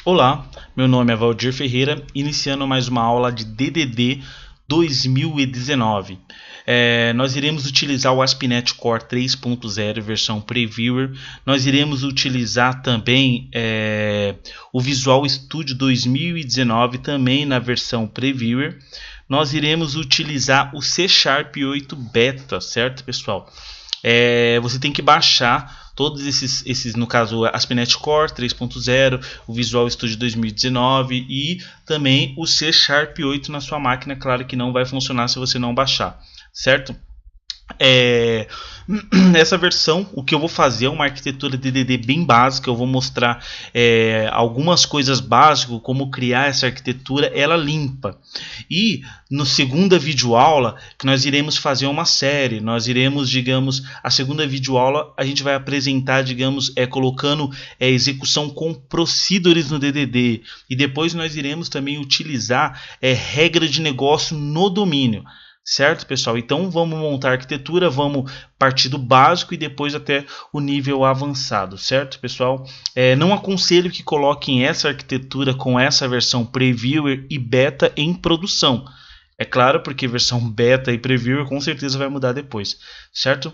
Olá, meu nome é Valdir Ferreira, iniciando mais uma aula de DDD 2019. Nós iremos utilizar o ASP.NET Core 3.0 versão Previewer. Nós iremos utilizar também o Visual Studio 2019 também na versão Previewer. Nós iremos utilizar o C# 8 Beta, certo, pessoal? Você tem que baixar todos esses, no caso, ASP.NET Core 3.0, o Visual Studio 2019 e também o C# 8 na sua máquina. Claro que não vai funcionar se você não baixar, certo? Essa versão, o que eu vou fazer é uma arquitetura DDD bem básica. Eu vou mostrar algumas coisas básicas, como criar essa arquitetura, ela limpa. E no segunda videoaula, que nós iremos fazer uma série, nós iremos, digamos, a segunda videoaula a gente vai apresentar, digamos, colocando execução com procedures no DDD. E depois nós iremos também utilizar regra de negócio no domínio. Certo, pessoal? Então vamos montar a arquitetura, vamos partir do básico e depois até o nível avançado, certo, pessoal? Não aconselho que coloquem essa arquitetura com essa versão Previewer e Beta em produção. É claro, porque versão Beta e Previewer com certeza vai mudar depois, certo?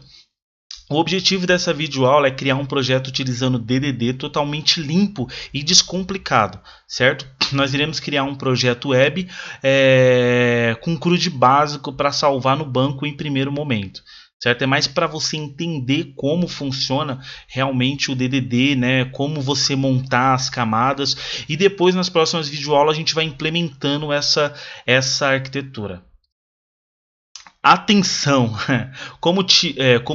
O objetivo dessa videoaula é criar um projeto utilizando DDD totalmente limpo e descomplicado, certo? Nós iremos criar um projeto web com CRUD básico para salvar no banco em primeiro momento, certo? É mais para você entender como funciona realmente o DDD, né? Como você montar as camadas, e depois nas próximas videoaulas a gente vai implementando essa arquitetura. Atenção! Como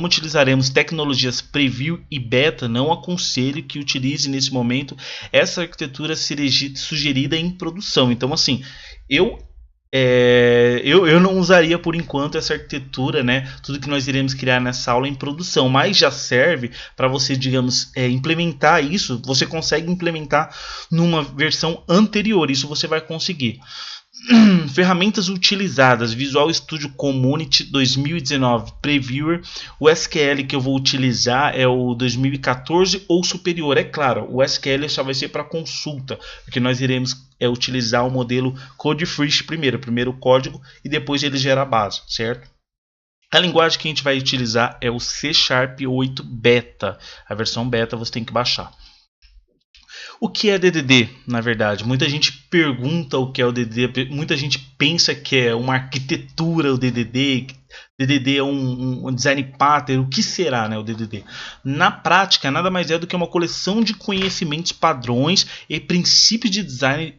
utilizaremos tecnologias Preview e Beta, não aconselho que utilize nesse momento essa arquitetura sugerida em produção. Então, assim, eu não usaria por enquanto essa arquitetura, né? Tudo que nós iremos criar nessa aula em produção, mas já serve para você, digamos, implementar isso. Você consegue implementar numa versão anterior, isso você vai conseguir. Ferramentas utilizadas: Visual Studio Community 2019 Previewer. O SQL que eu vou utilizar é o 2014 ou superior. É claro, o SQL só vai ser para consulta, porque nós iremos utilizar o modelo CodeFresh primeiro o código e depois ele gera a base, certo? A linguagem que a gente vai utilizar é o C# 8 Beta. A versão Beta você tem que baixar. O que é DDD, na verdade? Muita gente pergunta o que é o DDD, muita gente pensa que é uma arquitetura o DDD, DDD é um design pattern. O que será, né, o DDD? Na prática, nada mais é do que uma coleção de conhecimentos, padrões e princípios de design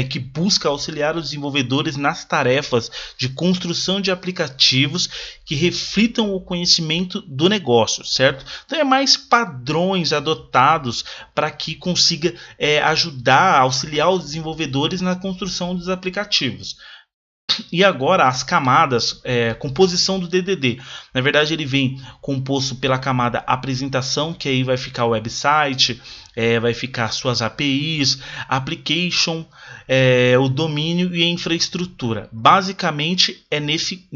que busca auxiliar os desenvolvedores nas tarefas de construção de aplicativos que reflitam o conhecimento do negócio, certo? Então é mais padrões adotados para que consiga ajudar, auxiliar os desenvolvedores na construção dos aplicativos. E agora as camadas, composição do DDD. Na verdade ele vem composto pela camada apresentação, que aí vai ficar o website, vai ficar suas APIs, application, o domínio e a infraestrutura. Basicamente é nesse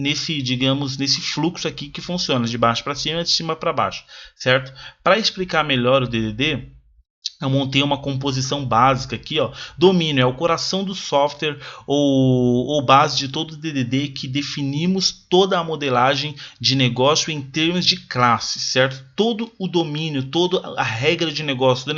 fluxo aqui que funciona, de baixo para cima e de cima para baixo, certo? Para explicar melhor o DDD, eu montei uma composição básica aqui, ó. Domínio é o coração do software ou base de todo o DDD, que definimos toda a modelagem de negócio em termos de classe, certo? Todo o domínio, toda a regra de negócio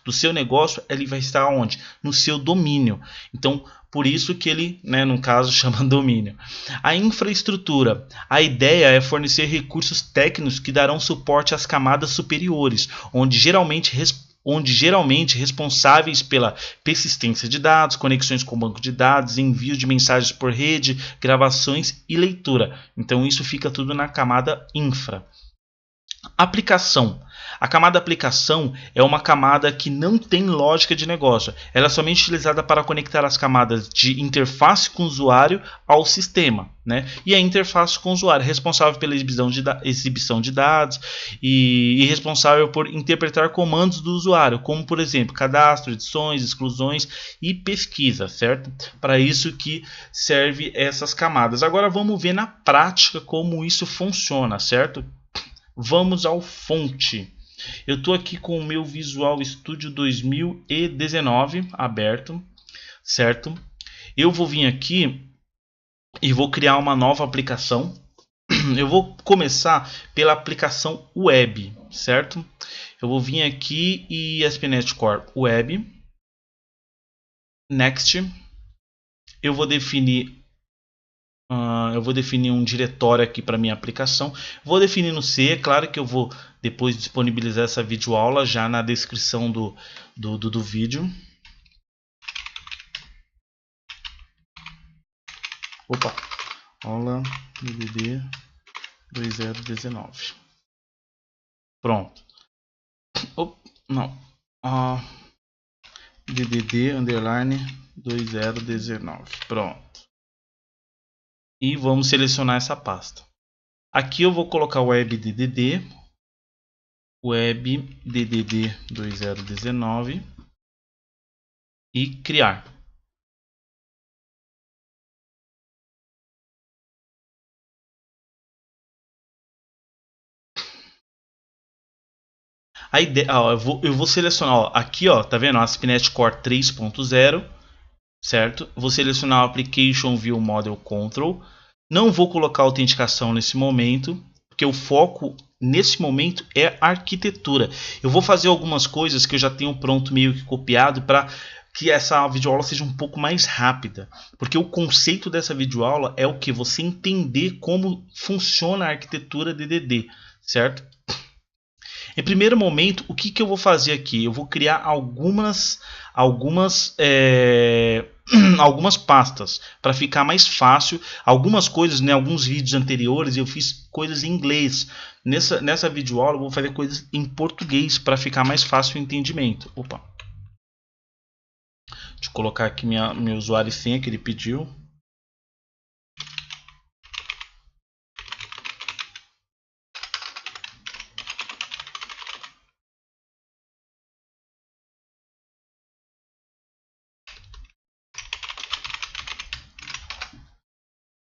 do seu negócio, ele vai estar onde? No seu domínio. Então, por isso que ele, né, no caso, chama domínio. A infraestrutura. A ideia é fornecer recursos técnicos que darão suporte às camadas superiores, onde geralmente responsáveis pela persistência de dados, conexões com o banco de dados, envio de mensagens por rede, gravações e leitura. Então isso fica tudo na camada infra. Aplicação. A camada aplicação é uma camada que não tem lógica de negócio. Ela é somente utilizada para conectar as camadas de interface com o usuário ao sistema, né? E a interface com o usuário, responsável pela exibição de dados e responsável por interpretar comandos do usuário, como por exemplo cadastro, edições, exclusões e pesquisa, certo? Para isso que serve essas camadas. Agora vamos ver na prática como isso funciona, certo? Vamos ao fonte. Eu estou aqui com o meu Visual Studio 2019 aberto, certo? Eu vou vir aqui e vou criar uma nova aplicação. Eu vou começar pela aplicação web, certo? Eu vou vir aqui e ASP.NET Core Web. Next. Eu vou definir um diretório aqui para minha aplicação. Vou definir no C. É claro que eu vou depois disponibilizar essa videoaula já na descrição do vídeo. Opa! Aula DDD 2019. Pronto. Não. DDD underline 2019. Pronto. E vamos selecionar essa pasta. Aqui eu vou colocar web DDD 2019 e criar. A ideia, eu vou selecionar, aqui, tá vendo? ASP.NET Core 3.0, certo? Vou selecionar o Application View Model Control. Não vou colocar autenticação nesse momento, porque o foco nesse momento é arquitetura. Eu vou fazer algumas coisas que eu já tenho pronto meio que copiado para que essa videoaula seja um pouco mais rápida. Porque o conceito dessa videoaula é o que? Você entender como funciona a arquitetura DDD, certo? Em primeiro momento, o que eu vou fazer aqui? Eu vou criar algumas pastas para ficar mais fácil. Algumas coisas, né, alguns vídeos anteriores eu fiz coisas em inglês. Nessa videoaula eu vou fazer coisas em português para ficar mais fácil o entendimento. Opa. Deixa eu colocar aqui meu usuário e senha que ele pediu.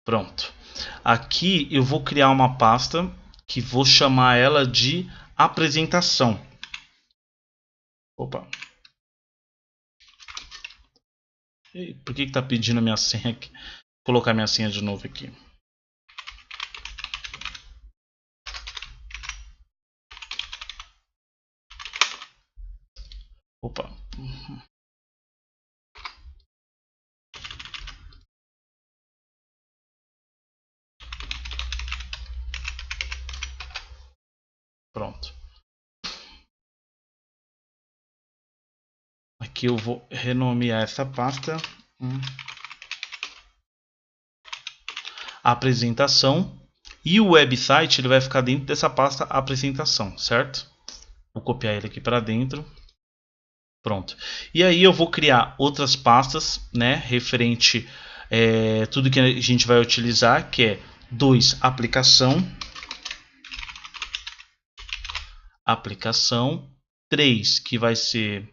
Pronto. Aqui eu vou criar uma pasta que vou chamar ela de apresentação. Opa. Por que está pedindo a minha senha aqui? Vou colocar minha senha de novo aqui. Opa. Pronto. Aqui eu vou renomear essa pasta. Apresentação. E o website ele vai ficar dentro dessa pasta apresentação, certo? Vou copiar ele aqui para dentro. Pronto. E aí eu vou criar outras pastas, né, referente tudo que a gente vai utilizar, que é 2 aplicação, 3 que vai ser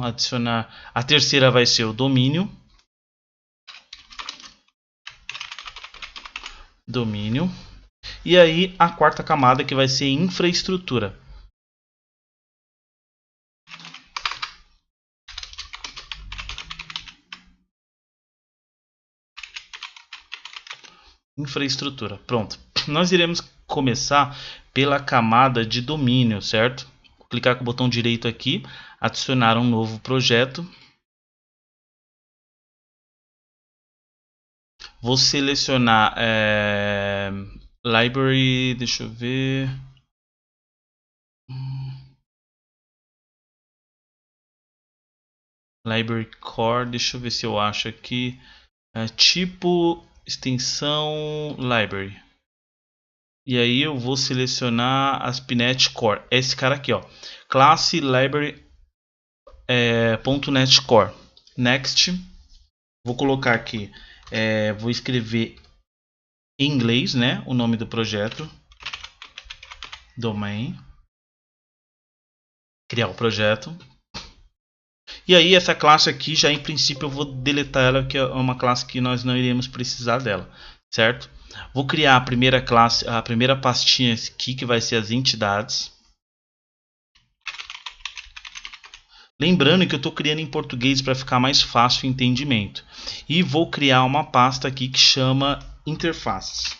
adicionar, a terceira vai ser o domínio, e aí a quarta camada que vai ser infraestrutura. Pronto. Nós iremos começar pela camada de domínio, certo? Vou clicar com o botão direito aqui, adicionar um novo projeto. Vou selecionar library, deixa eu ver. Library core, deixa eu ver se eu acho aqui. Tipo extensão library. E aí eu vou selecionar ASP.NET Core. Esse cara aqui, ó. Classe library .NET Core. Next. Vou colocar aqui. Vou escrever em inglês, né? O nome do projeto. Domain. Criar o projeto. E aí essa classe aqui já em princípio eu vou deletar ela, que é uma classe que nós não iremos precisar dela, certo? Vou criar a primeira classe, a primeira pastinha aqui, que vai ser as entidades. Lembrando que eu estou criando em português para ficar mais fácil o entendimento. E vou criar uma pasta aqui que chama interfaces.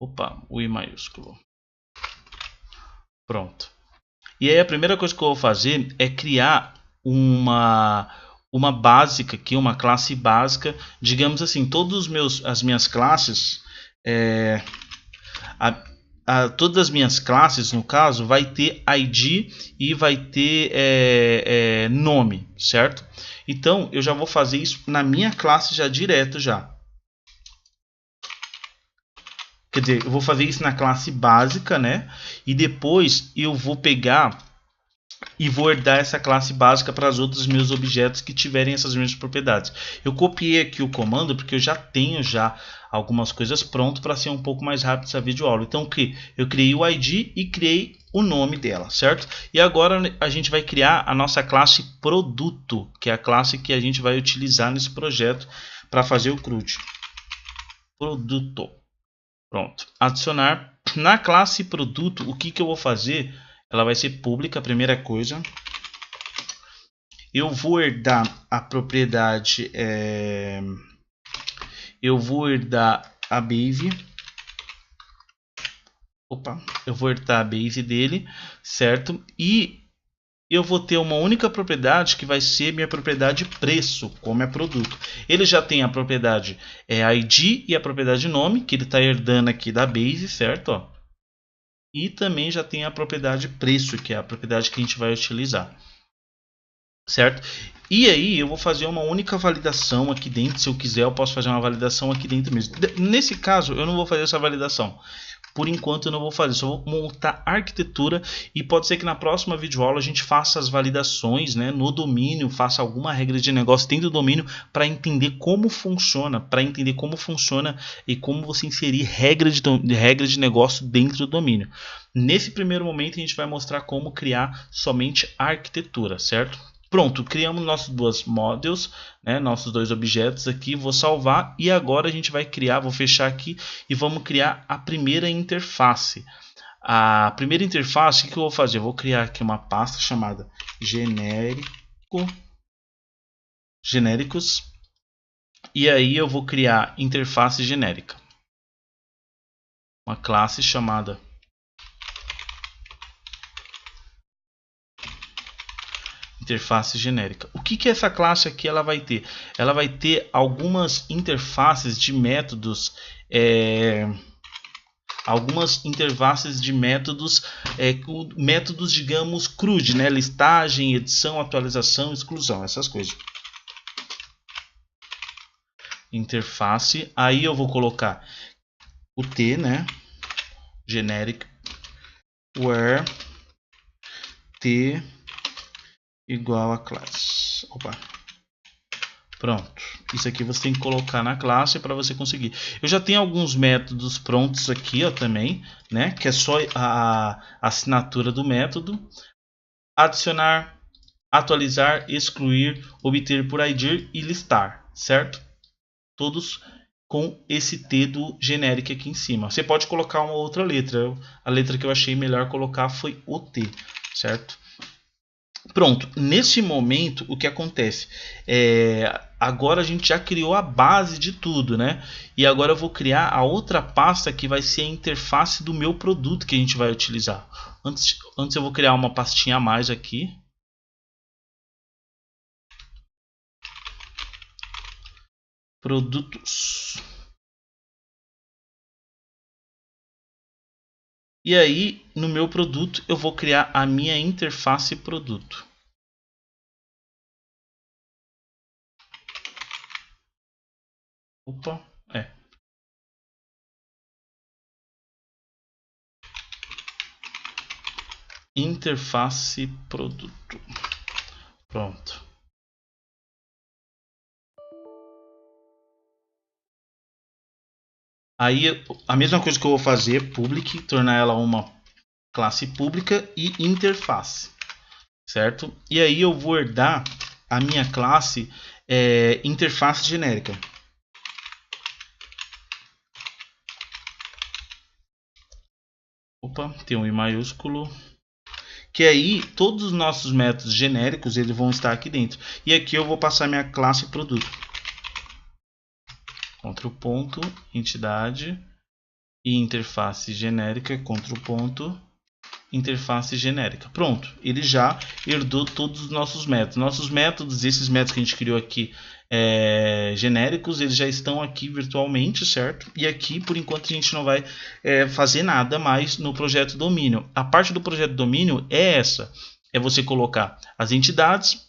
Opa, o I maiúsculo. Pronto. E aí a primeira coisa que eu vou fazer é criar uma básica aqui, uma classe básica. Digamos assim, as minhas classes, todas as minhas classes, no caso, vai ter ID e vai ter nome, certo? Então eu já vou fazer isso na minha classe já direto já. Quer dizer, eu vou fazer isso na classe básica, né? E depois eu vou pegar e vou herdar essa classe básica para os outros meus objetos que tiverem essas mesmas propriedades. Eu copiei aqui o comando porque eu já tenho algumas coisas prontas para ser um pouco mais rápido essa videoaula. Então eu criei o ID e criei o nome dela, certo? E agora a gente vai criar a nossa classe produto, que é a classe que a gente vai utilizar nesse projeto para fazer o CRUD. Produto. Pronto. Adicionar. Na classe produto, o que eu vou fazer? Ela vai ser pública, a primeira coisa. Eu vou herdar a propriedade. Eu vou herdar a base. Opa, eu vou herdar a base dele, certo? E eu vou ter uma única propriedade que vai ser minha propriedade preço, como é produto. Ele já tem a propriedade ID e a propriedade nome, que ele está herdando aqui da base, certo? Ó. E também já tem a propriedade preço, que é a propriedade que a gente vai utilizar, certo? E aí eu vou fazer uma única validação aqui dentro. Se eu quiser, eu posso fazer uma validação aqui dentro mesmo. Nesse caso, eu não vou fazer essa validação. Por enquanto eu não vou fazer, só vou montar a arquitetura e pode ser que na próxima videoaula a gente faça as validações, né, no domínio, faça alguma regra de negócio dentro do domínio para entender como funciona, e como você inserir regra de negócio dentro do domínio. Nesse primeiro momento a gente vai mostrar como criar somente a arquitetura, certo? Pronto, criamos nossos dois models, né, nossos dois objetos aqui. Vou salvar e agora a gente vai criar, vou fechar aqui e vamos criar a primeira interface. A primeira interface, o que eu vou fazer? Eu vou criar aqui uma pasta chamada genéricos e aí eu vou criar interface genérica. Uma classe chamada interface genérica. O que essa classe aqui ela vai ter? Ela vai ter algumas interfaces de métodos, métodos, digamos, CRUD, né? Listagem, edição, atualização, exclusão, essas coisas. Interface, aí eu vou colocar o T, né? Generic where T igual a classe. Opa. Pronto. Isso aqui você tem que colocar na classe para você conseguir. Eu já tenho alguns métodos prontos aqui, ó, também, né? Que é só a assinatura do método. Adicionar, atualizar, excluir, obter por ID e listar, certo? Todos com esse T do genérico aqui em cima. Você pode colocar uma outra letra. A letra que eu achei melhor colocar foi o T, certo? Pronto, nesse momento o que acontece? Agora a gente já criou a base de tudo, né? E agora eu vou criar a outra pasta que vai ser a interface do meu produto que a gente vai utilizar. Antes eu vou criar uma pastinha a mais aqui. Produtos. E aí, no meu produto, eu vou criar a minha interface produto. Opa, interface produto. Pronto. Aí a mesma coisa que eu vou fazer, public, tornar ela uma classe pública e interface, certo? E aí eu vou herdar a minha classe interface genérica. Opa, tem um I maiúsculo. Que aí todos os nossos métodos genéricos eles vão estar aqui dentro. E aqui eu vou passar minha classe produto. Ctrl ponto, entidade e interface genérica, Ctrl ponto, interface genérica. Pronto, ele já herdou todos os nossos métodos. Nossos métodos, esses métodos que a gente criou aqui genéricos, eles já estão aqui virtualmente, certo? E aqui, por enquanto, a gente não vai fazer nada mais no projeto domínio. A parte do projeto domínio é essa. É você colocar as entidades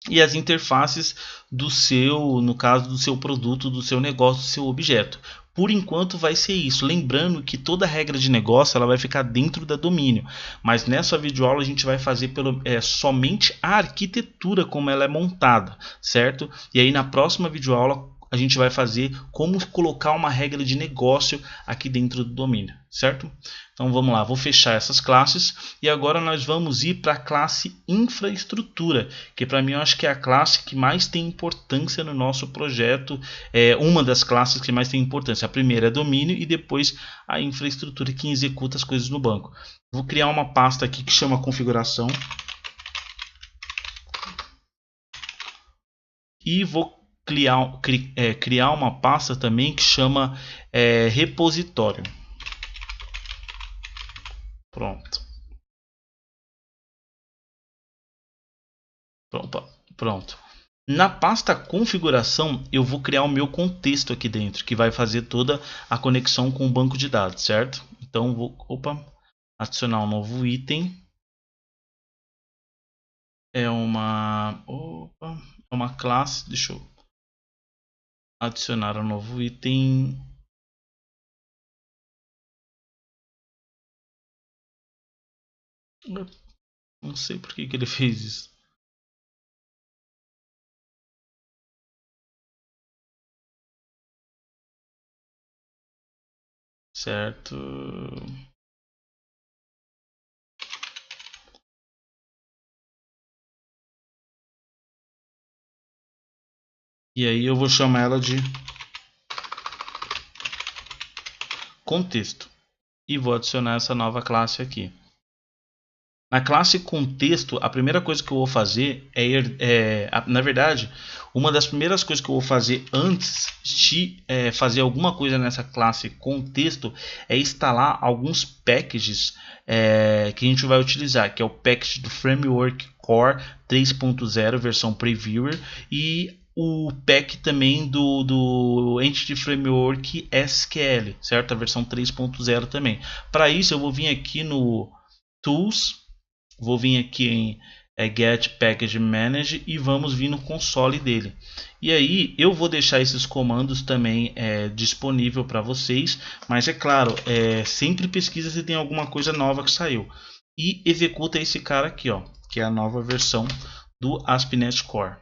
e as interfaces do seu, no caso do seu produto, do seu negócio, do seu objeto. Por enquanto vai ser isso. Lembrando que toda regra de negócio ela vai ficar dentro da domínio. Mas nessa videoaula a gente vai fazer somente a arquitetura como ela é montada, certo? E aí na próxima videoaula a gente vai fazer como colocar uma regra de negócio aqui dentro do domínio, certo? Então vamos lá, vou fechar essas classes e agora nós vamos ir para a classe infraestrutura, que para mim eu acho que é a classe que mais tem importância no nosso projeto, uma das classes que mais tem importância. A primeira é domínio e depois a infraestrutura que executa as coisas no banco. Vou criar uma pasta aqui que chama configuração e vou criar uma pasta também que chama repositório. Pronto. Pronto. Na pasta configuração eu vou criar o meu contexto aqui dentro, que vai fazer toda a conexão com o banco de dados, certo? Então vou adicionar um novo item. É uma classe, deixa eu adicionar um novo item. Não sei por que ele fez isso. Certo. E aí eu vou chamar ela de contexto. E vou adicionar essa nova classe aqui. Na classe contexto, a primeira coisa que eu vou fazer na verdade, uma das primeiras coisas que eu vou fazer antes de fazer alguma coisa nessa classe contexto é instalar alguns packages que a gente vai utilizar, que é o package do Framework Core 3.0 versão Previewer e o pack também do Entity Framework SQL, certo? A versão 3.0 também. Para isso eu vou vir aqui no Tools, vou vir aqui em Get Package Manage e vamos vir no console dele. E aí eu vou deixar esses comandos também disponível para vocês, mas é claro, sempre pesquisa se tem alguma coisa nova que saiu. E executa esse cara aqui, ó, que é a nova versão do ASP.NET Core.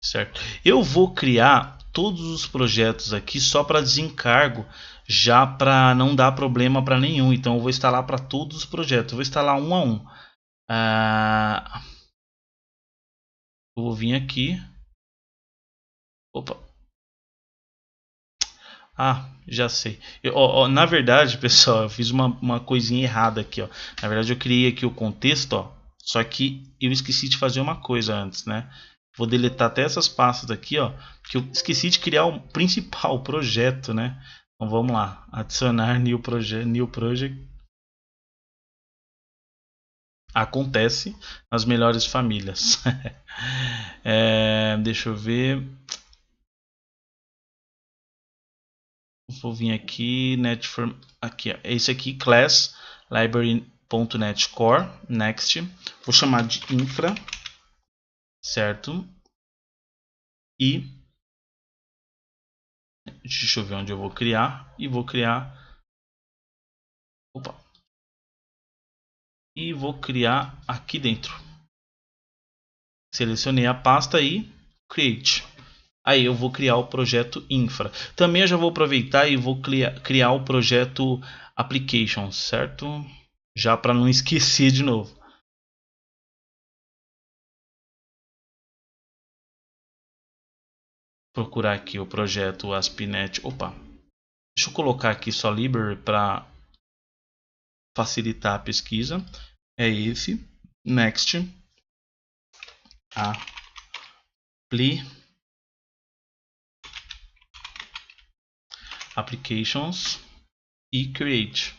Certo? Eu vou criar todos os projetos aqui só para desencargo, já para não dar problema para nenhum. Então eu vou instalar para todos os projetos. Eu vou instalar um a um. Eu vou vir aqui. Opa. Já sei. Na verdade, pessoal, eu fiz uma coisinha errada aqui. Ó. Na verdade, eu criei aqui o contexto, ó, só que eu esqueci de fazer uma coisa antes, né? Vou deletar até essas pastas aqui, ó, que eu esqueci de criar o principal projeto, né? Então vamos lá, adicionar new project. Acontece nas melhores famílias. Deixa eu ver. Vou vir aqui, aqui, ó, esse aqui, class library.net core, next. Vou chamar de infra, certo? E deixa eu ver onde eu vou criar e vou criar. E vou criar aqui dentro. Selecionei a pasta e create. Aí eu vou criar o projeto infra. Também eu já vou aproveitar e vou criar o projeto application, certo? Já para não esquecer de novo. procurar aqui o projeto ASP.NET. Opa, deixa eu colocar aqui só library para facilitar a pesquisa. É esse. Next. Applications e create.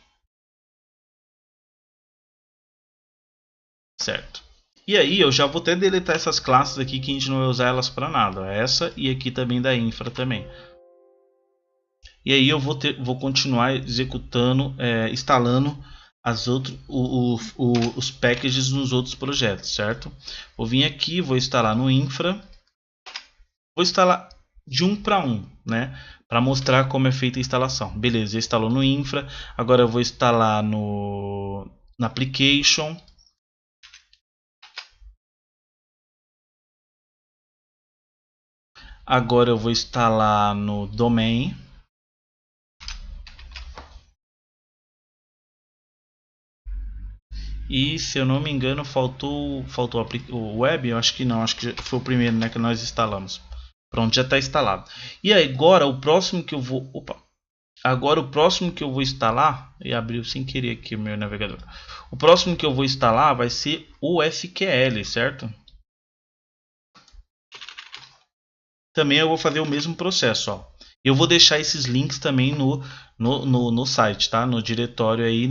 Certo. E aí eu já vou até deletar essas classes aqui que a gente não vai usar elas para nada. Essa e aqui também da infra também. E aí eu vou continuar executando, instalando os packages nos outros projetos, certo? Vou vir aqui, vou instalar no infra. Vou instalar de um para um, né? Para mostrar como é feita a instalação. Beleza, instalou no infra. Agora eu vou instalar no application. Agora eu vou instalar no domain. E se eu não me engano faltou o web, eu acho que não, acho que foi o primeiro, né, que nós instalamos. Pronto, já está instalado. E aí, agora o próximo que eu vou, agora o próximo que eu vou instalar, e abriu sem querer aqui o meu navegador. O próximo que eu vou instalar vai ser o SQL, certo? Também eu vou fazer o mesmo processo, ó. Eu vou deixar esses links também no site, tá? No diretório aí,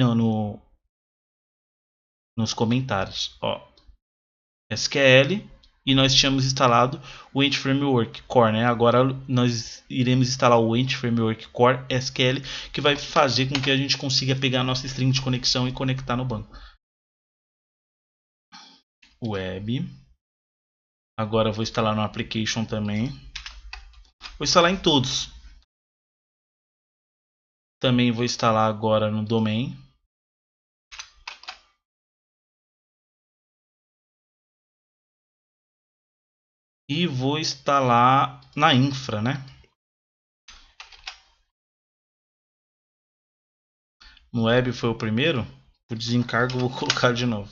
nos comentários, ó. SQL, e nós tínhamos instalado o Entity Framework Core, né? Agora nós iremos instalar o Entity Framework Core SQL, que vai fazer com que a gente consiga pegar a nossa string de conexão e conectar no banco. Web. Agora eu vou instalar no application também. Vou instalar em todos. Também vou instalar agora no domain. E vou instalar na infra, né? No web foi o primeiro. O desencargo eu vou colocar de novo.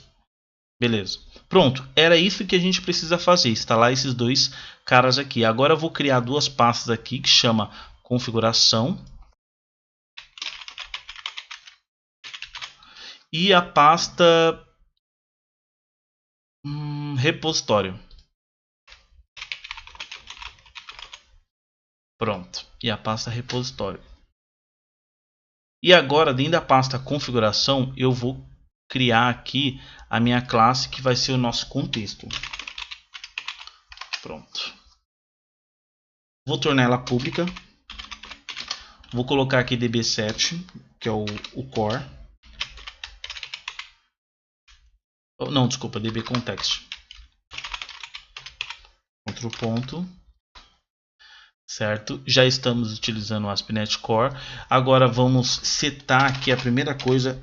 Beleza. Pronto. Era isso que a gente precisa fazer. Instalar esses dois caras aqui. Agora eu vou criar duas pastas aqui que chama configuração. E a pasta repositório. Pronto. E a pasta repositório. E agora, dentro da pasta configuração, eu vou criar aqui a minha classe que vai ser o nosso contexto. Pronto. Vou tornar ela pública. Vou colocar aqui db7, que é o core. Não, desculpa, dbcontext. Outro ponto. Certo? Já estamos utilizando o ASP.NET Core. Agora vamos setar aqui a primeira coisa.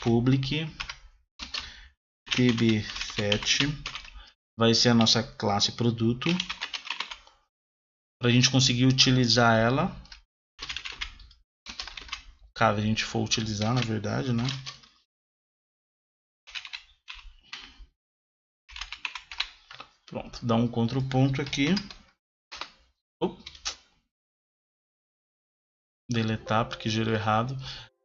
Public db7 vai ser a nossa classe produto. Para a gente conseguir utilizar ela. Caso a gente for utilizar, na verdade, né? Pronto, dá um contraponto aqui. Deletar porque gerou errado.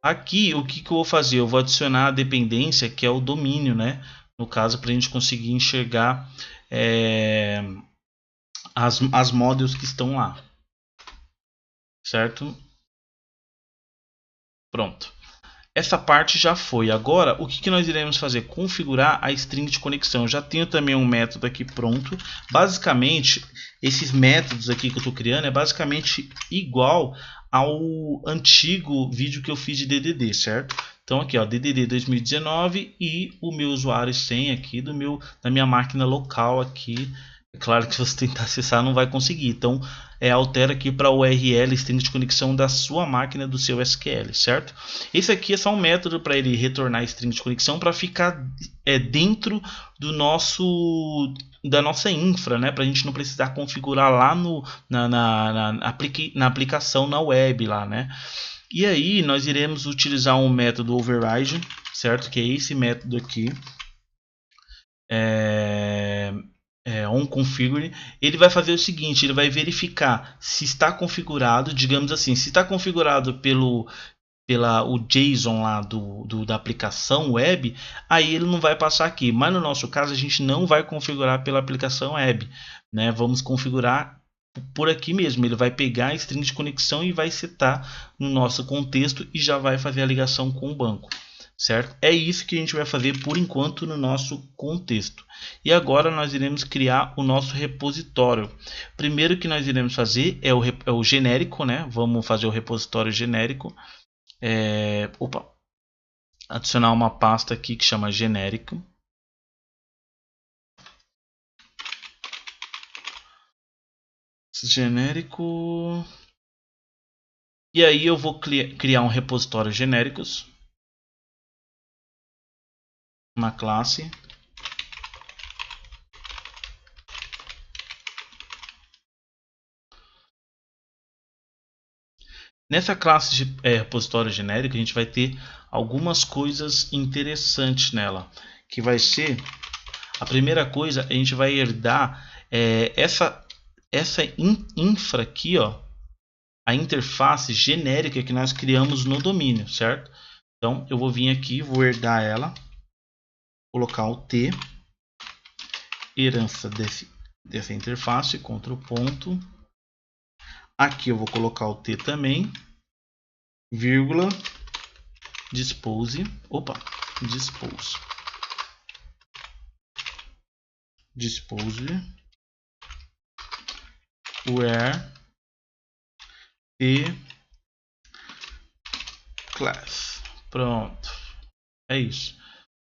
Aqui, o que eu vou fazer? Eu vou adicionar a dependência, que é o domínio, né? No caso, para a gente conseguir enxergar as modules que estão lá. Certo? Pronto. Essa parte já foi. Agora, o que nós iremos fazer? Configurar a string de conexão. Eu já tenho também um método aqui pronto. Basicamente, esses métodos aqui que eu estou criando é basicamente igual ao antigo vídeo que eu fiz de DDD, certo? Então aqui, ó, DDD 2019 e o meu usuário e senha aqui da minha máquina local aqui. É claro que se você tentar acessar não vai conseguir. Então altera aqui para URL string de conexão da sua máquina do seu SQL, certo? Esse aqui é só um método para ele retornar string de conexão para ficar dentro do da nossa infra, né? Para a gente não precisar configurar lá na aplicação na web lá, né? E aí nós iremos utilizar um método override, certo? Que é esse método aqui. onConfigure, ele vai fazer o seguinte, ele vai verificar se está configurado, digamos assim, se está configurado o JSON lá da aplicação web, aí ele não vai passar aqui. Mas no nosso caso a gente não vai configurar pela aplicação web, né? Vamos configurar por aqui mesmo. Ele vai pegar a string de conexão e vai setar no nosso contexto e já vai fazer a ligação com o banco, certo? É isso que a gente vai fazer por enquanto no nosso contexto. E agora nós iremos criar o nosso repositório. Primeiro que nós iremos fazer é o genérico, né? Vamos fazer o repositório genérico. Adicionar uma pasta aqui que chama genérico. Genérico. E aí eu vou criar um repositório genéricos. Uma classe. Nessa classe de repositório genérico, a gente vai ter algumas coisas interessantes nela. Que vai ser, a primeira coisa, a gente vai herdar essa infra aqui, ó, a interface genérica que nós criamos no domínio, certo? Então, eu vou vir aqui, vou herdar ela, colocar o T, herança dessa interface, Ctrl ponto. Aqui eu vou colocar o T também, vírgula, dispose, where T class. Pronto, é isso.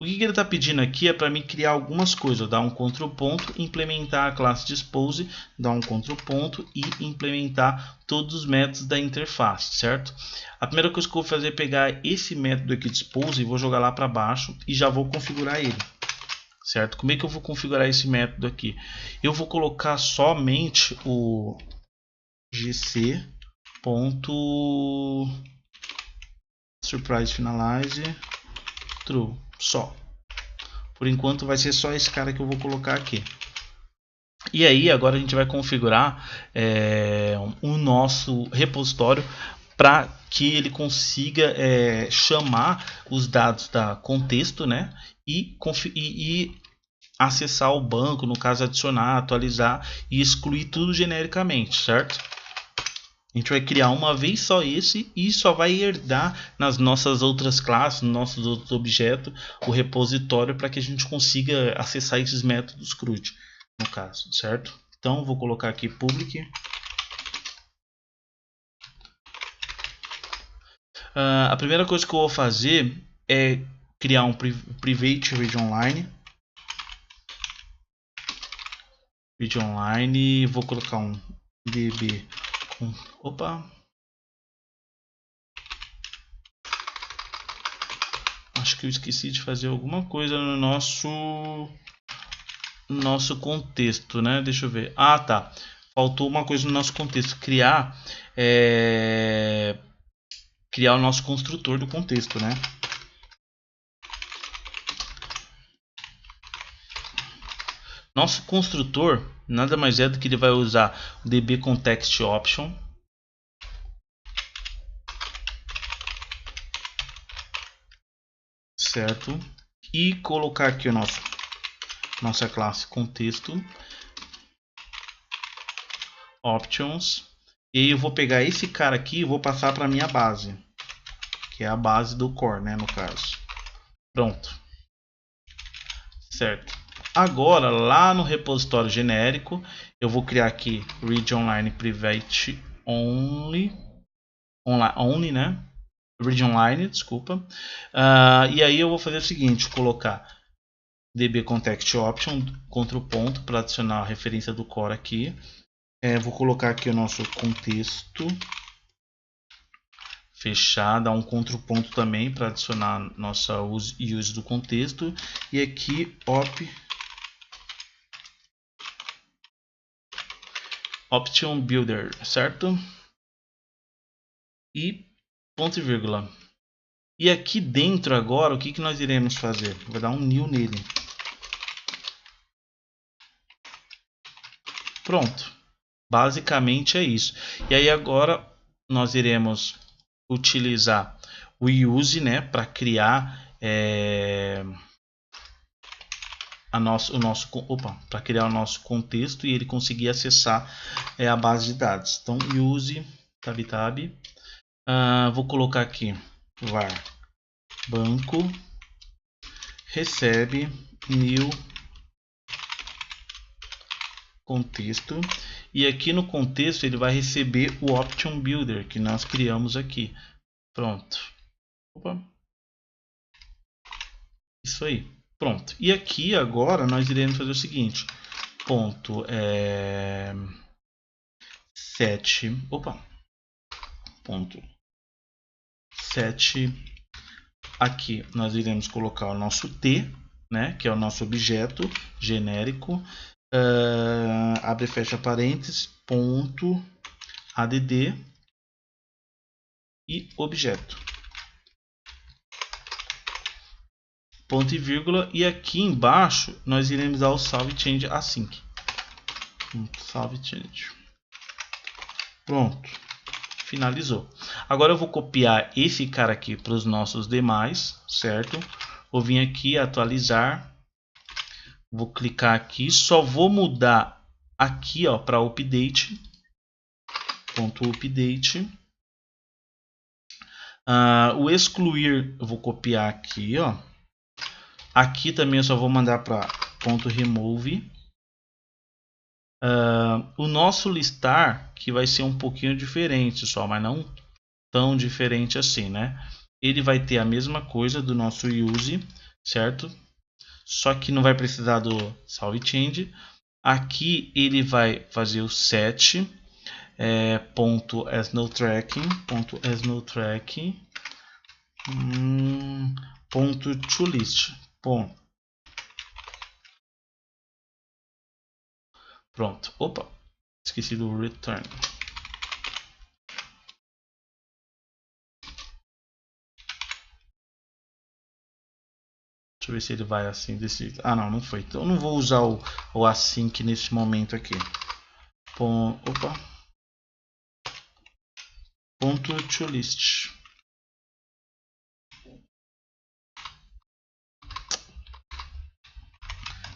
O que ele está pedindo aqui é para mim criar algumas coisas. Dar um Ctrl ponto, implementar a classe dispose, dar um Ctrl ponto e implementar todos os métodos da interface, certo? A primeira coisa que eu vou fazer é pegar esse método aqui dispose e vou jogar lá para baixo e já vou configurar ele, certo? Como é que eu vou configurar esse método aqui? Eu vou colocar somente o gc ponto surprise finalize true, só. Por enquanto vai ser só esse cara que eu vou colocar aqui. E aí agora a gente vai configurar o nosso repositório para que ele consiga chamar os dados da contexto, né? E acessar o banco, no caso adicionar, atualizar e excluir tudo genericamente, certo? A gente vai criar uma vez só esse e só vai herdar nas nossas outras classes, nos nossos outros objetos, o repositório para que a gente consiga acessar esses métodos CRUD, no caso, certo? Então vou colocar aqui public. A primeira coisa que eu vou fazer é criar um private read online. Read online, vou colocar um db com acho que eu esqueci de fazer alguma coisa no nosso contexto, né? Deixa eu ver. Ah, tá. Faltou uma coisa no nosso contexto. Criar o nosso construtor do contexto, né? Nosso construtor nada mais é do que ele vai usar o db context option, certo? E colocar aqui o nossa classe contexto options. E aí eu vou pegar esse cara aqui e vou passar para minha base, que é a base do core, né, no caso. Pronto, certo? Agora lá no repositório genérico eu vou criar aqui read online private only, né? Read online, desculpa. E aí eu vou fazer o seguinte, colocar db context option, Ctrl ponto para adicionar a referência do core aqui. Vou colocar aqui o nosso contexto, fechar, dar um Ctrl ponto também para adicionar nossa use do contexto. E aqui option builder, certo? E ponto e vírgula. E aqui dentro agora, o que nós iremos fazer? Vou dar um new nele. Pronto. Basicamente é isso. E aí agora nós iremos utilizar o use, né, para criar para criar o nosso contexto e ele conseguir acessar a base de dados. Então use tab. Vou colocar aqui var banco recebe new contexto, e aqui no contexto ele vai receber o option builder que nós criamos aqui. Pronto. Opa. Isso aí. Pronto. E aqui agora nós iremos fazer o seguinte. Ponto set. Opa. Ponto set. Aqui nós iremos colocar o nosso T, né, que é o nosso objeto genérico. Abre e fecha parênteses, ponto add e objeto. Ponto e vírgula, e aqui embaixo nós iremos dar o salve change async. Salve change. Pronto. Finalizou. Agora eu vou copiar esse cara aqui para os nossos demais, certo? Vou vir aqui atualizar. Vou clicar aqui, só vou mudar aqui, ó, para update. Ponto update. O excluir eu vou copiar aqui, ó. Aqui também eu só vou mandar para ponto remove. O nosso listar que vai ser um pouquinho diferente só, mas não tão diferente assim, né? Ele vai ter a mesma coisa do nosso use, certo? Só que não vai precisar do salve change. Aqui ele vai fazer o set ponto as no tracking ponto to list. Bom. Pronto. Opa, esqueci do return. Deixa eu ver se ele vai assim desse. Não foi. Então eu não vou usar o async nesse momento aqui. Opa. Ponto to list.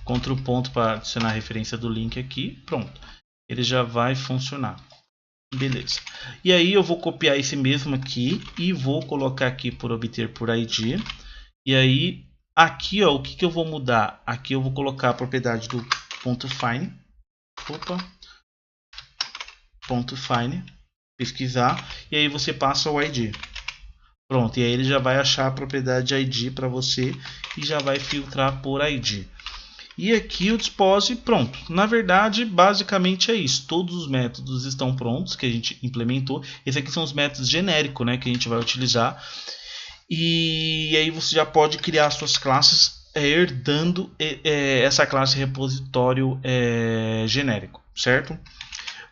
Ctrl ponto para adicionar a referência do link aqui. Pronto. Ele já vai funcionar. Beleza. E aí eu vou copiar esse mesmo aqui e vou colocar aqui por obter por ID. E aí aqui, ó, o que eu vou mudar? Aqui eu vou colocar a propriedade do ponto .find. Opa. Ponto .find. Pesquisar. E aí você passa o ID. Pronto. E aí ele já vai achar a propriedade ID para você e já vai filtrar por ID. E aqui o dispose, pronto. Na verdade, basicamente é isso. Todos os métodos estão prontos que a gente implementou. Esses aqui são os métodos genéricos, né, que a gente vai utilizar. E aí você já pode criar suas classes herdando essa classe repositório genérico, certo?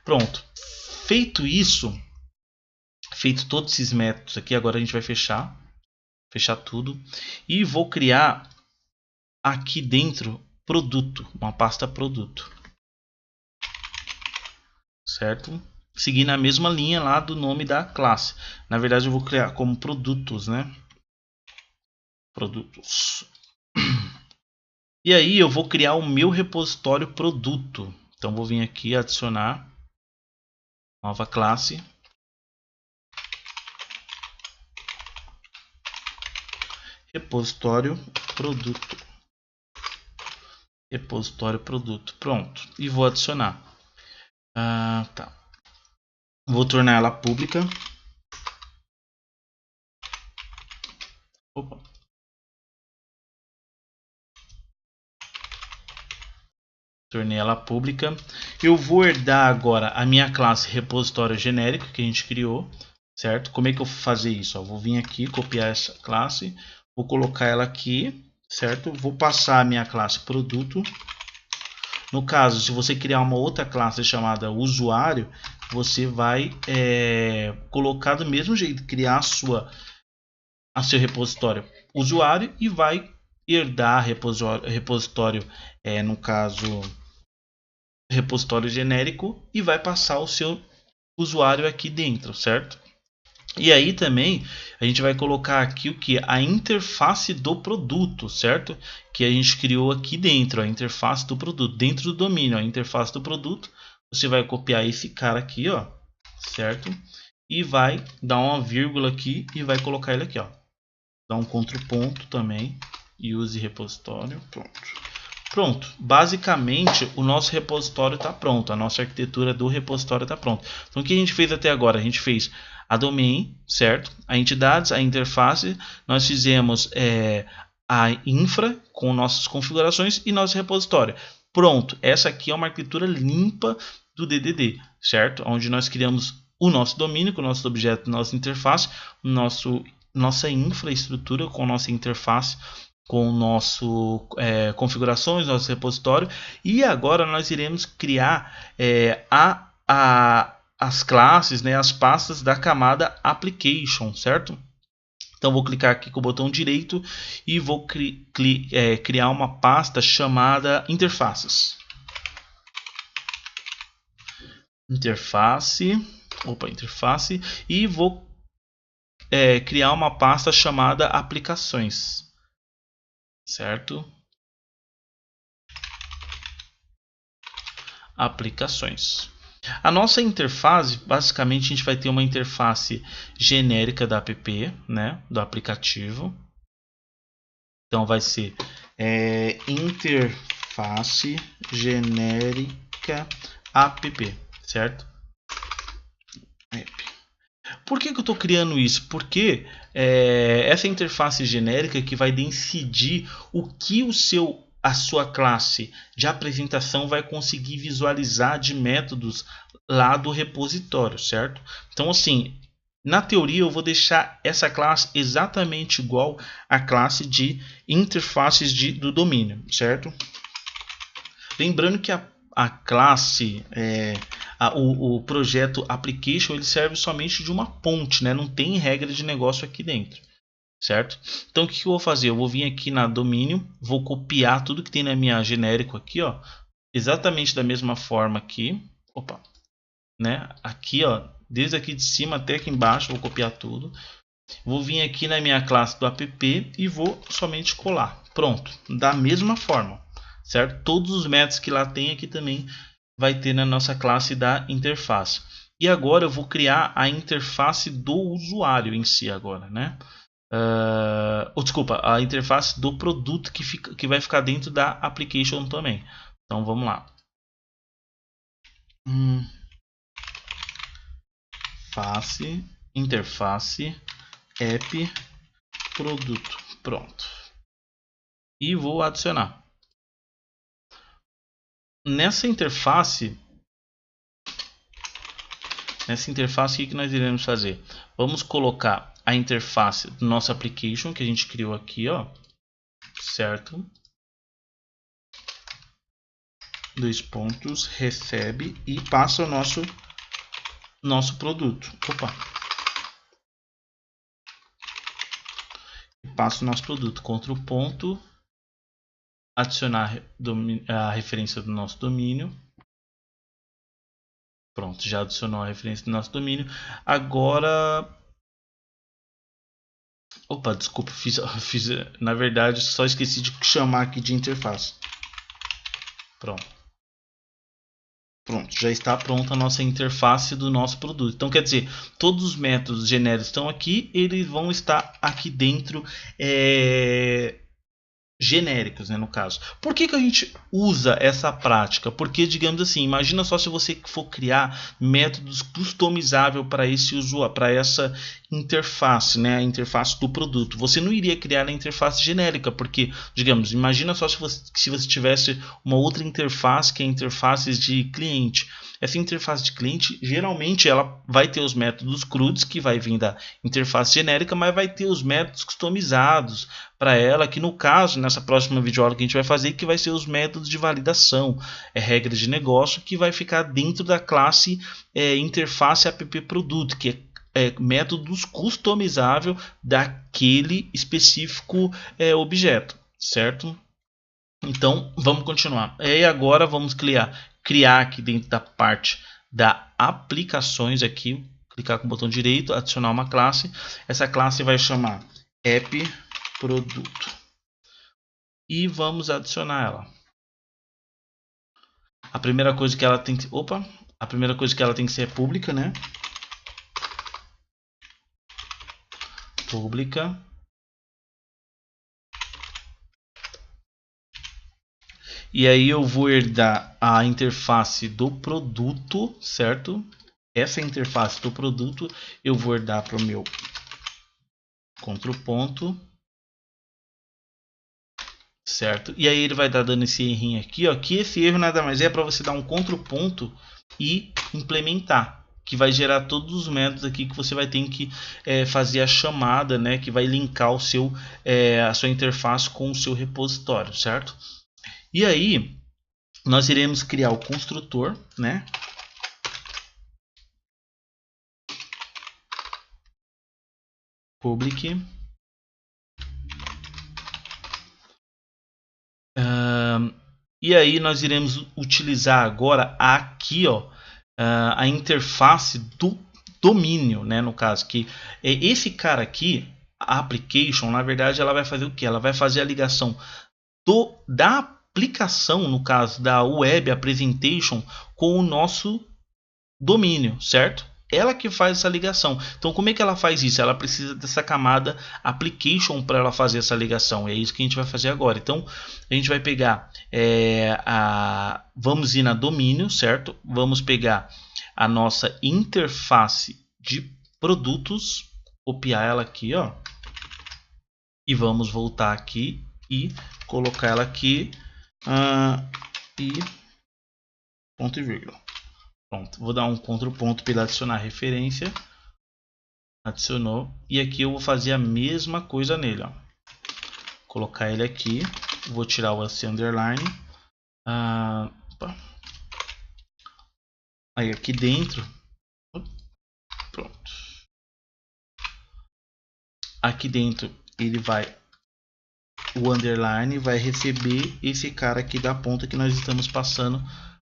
Pronto. Feito isso, feito todos esses métodos aqui, agora a gente vai fechar tudo e vou criar aqui dentro produto, uma pasta produto, certo? Seguindo a mesma linha lá do nome da classe. Na verdade eu vou criar como produtos, né? Produtos. E aí eu vou criar o meu repositório produto. Então vou vir aqui adicionar nova classe. Repositório produto. Repositório produto. Pronto. E vou adicionar. Tá. Vou tornar ela pública. Opa. Tornei ela pública. Eu vou herdar agora a minha classe repositório genérico que a gente criou, certo? Como é que eu vou fazer isso? Vou vir aqui, copiar essa classe, vou colocar ela aqui, certo? Vou passar a minha classe produto. No caso, se você criar uma outra classe chamada usuário, você vai colocar do mesmo jeito, criar a seu repositório usuário e vai herdar repositório, no caso repositório genérico e vai passar o seu usuário aqui dentro, certo? E aí também a gente vai colocar aqui o que? A interface do produto, certo? Que a gente criou aqui dentro, a interface do produto, dentro do domínio, a interface do produto. Você vai copiar esse cara aqui, ó, certo? E vai dar uma vírgula aqui e vai colocar ele aqui, ó. Dá um contraponto também e use repositório, pronto. Pronto, basicamente o nosso repositório está pronto, a nossa arquitetura do repositório está pronta. Então o que a gente fez até agora? A gente fez a domain, certo? A entidades, a interface, nós fizemos a infra com nossas configurações e nosso repositório. Pronto, essa aqui é uma arquitetura limpa do DDD, certo? Onde nós criamos o nosso domínio com o nosso objeto, nossa interface, nossa infraestrutura com nossa interface, com nosso configurações, nosso repositório, e agora nós iremos criar as classes, né, as pastas da camada application, certo? Então vou clicar aqui com o botão direito e vou criar uma pasta chamada interfaces. Interface e vou criar uma pasta chamada aplicações, certo? Aplicações. A nossa interface, basicamente a gente vai ter uma interface genérica da app, né, do aplicativo. Então vai ser interface genérica app, certo? Por que eu estou criando isso? Porque essa interface genérica que vai decidir o que a sua classe de apresentação vai conseguir visualizar de métodos lá do repositório, certo? Então, assim, na teoria eu vou deixar essa classe exatamente igual à classe de interfaces do domínio, certo? Lembrando que a classe, o projeto application, ele serve somente de uma ponte, né? Não tem regra de negócio aqui dentro, certo? Então o que eu vou fazer? Eu vou vir aqui na domínio, vou copiar tudo que tem na minha genérico aqui, ó, exatamente da mesma forma aqui, opa, né? Aqui, ó, desde aqui de cima até aqui embaixo, vou copiar tudo. Vou vir aqui na minha classe do app e vou somente colar. Pronto, da mesma forma, certo? Todos os métodos que lá tem aqui também vai ter na nossa classe da interface. E agora eu vou criar a interface do usuário em si agora, né? Desculpa, a interface do produto que vai ficar dentro da application também. Então vamos lá. Interface app produto, pronto. E vou adicionar. Nessa interface, o que nós iremos fazer? Vamos colocar a interface do nosso application que a gente criou aqui, ó, certo? Dois pontos, recebe e passa o nosso produto. Opa! Passa o nosso produto. Ctrl ponto, adicionar a referência do nosso domínio. Pronto, já adicionou a referência do nosso domínio. Agora, opa, desculpa, fiz na verdade só esqueci de chamar aqui de interface. Pronto, já está pronta a nossa interface do nosso produto. Então quer dizer, todos os métodos genéricos estão aqui, eles vão estar aqui dentro genéricos, né, no caso. Por que a gente usa essa prática? Porque, digamos assim, imagina só se você for criar métodos customizáveis para esse usuário, para essa interface, né, a interface do produto. Você não iria criar a interface genérica, porque, digamos, imagina só se você tivesse uma outra interface, que é a interface de cliente. Essa interface de cliente, geralmente, ela vai ter os métodos CRUDs, que vai vir da interface genérica, mas vai ter os métodos customizados para ela, que no caso, nessa próxima videoaula que a gente vai fazer, que vai ser os métodos de validação, regras de negócio, que vai ficar dentro da classe interface app produto, que é métodos customizável daquele específico objeto, certo? Então, vamos continuar. E agora vamos criar aqui dentro da parte da aplicações aqui, clicar com o botão direito, adicionar uma classe. Essa classe vai chamar app produto. E vamos adicionar ela. A primeira coisa que ela tem que, a primeira coisa que ela tem que ser é pública, né? Pública. E aí eu vou herdar a interface do produto, certo? Essa interface do produto eu vou herdar para o meu ponto, certo? E aí ele vai estar dando esse errinho aqui, ó, que esse erro nada mais é para você dar um ponto e implementar, que vai gerar todos os métodos aqui que você vai ter que fazer a chamada, né? Que vai linkar o seu, a sua interface com o seu repositório, certo? E aí nós iremos criar o construtor, né? Public. E aí nós iremos utilizar agora aqui, ó, a interface do domínio, né? No caso que esse cara aqui, a application, na verdade, ela vai fazer o que? Ela vai fazer a ligação da aplicação, no caso da web application, com o nosso domínio, certo? Ela que faz essa ligação. Então, como é que ela faz isso? Ela precisa dessa camada application para ela fazer essa ligação. É isso que a gente vai fazer agora. Então, a gente vai pegar vamos ir na domínio, certo? Vamos pegar a nossa interface de produtos, copiar ela aqui, ó, e vamos voltar aqui e colocar ela aqui e ponto e vírgula. Pronto, vou dar um ponto para ele adicionar referência. Adicionou. E aqui eu vou fazer a mesma coisa nele, ó. Colocar ele aqui. Vou tirar o esse underline. Aí aqui dentro. Pronto. Aqui dentro ele vai. O underline vai receber esse cara aqui da ponta que nós estamos passando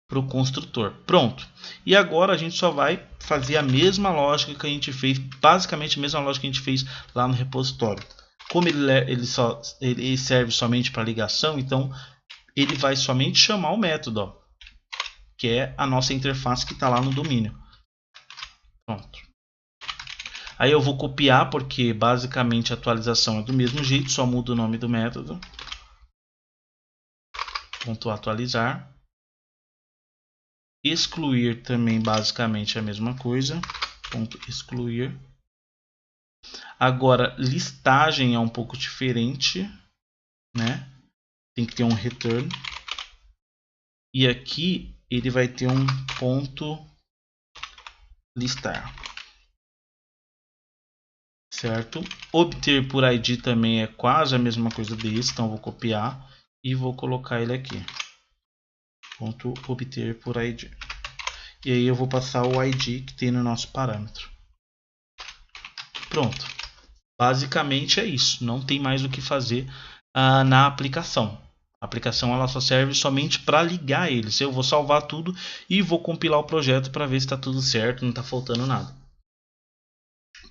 para o construtor. Pronto. E agora a gente só vai fazer a mesma lógica que a gente fez, basicamente a mesma lógica que a gente fez lá no repositório. Como ele serve somente para ligação, então ele vai somente chamar o método, ó, que é a nossa interface que está lá no domínio. Pronto. Aí eu vou copiar, porque basicamente a atualização é do mesmo jeito, só muda o nome do método. Ponto atualizar. Excluir também basicamente a mesma coisa. Ponto excluir. Agora, listagem é um pouco diferente, né? Tem que ter um return. E aqui ele vai ter um ponto listar. Certo? Obter por ID também é quase a mesma coisa desse, então eu vou copiar e vou colocar ele aqui. Ponto obter por ID. E aí eu vou passar o ID que tem no nosso parâmetro. Pronto. Basicamente é isso. Não tem mais o que fazer na aplicação. A aplicação ela só serve somente para ligar eles. Eu vou salvar tudo e vou compilar o projeto para ver se está tudo certo, não está faltando nada.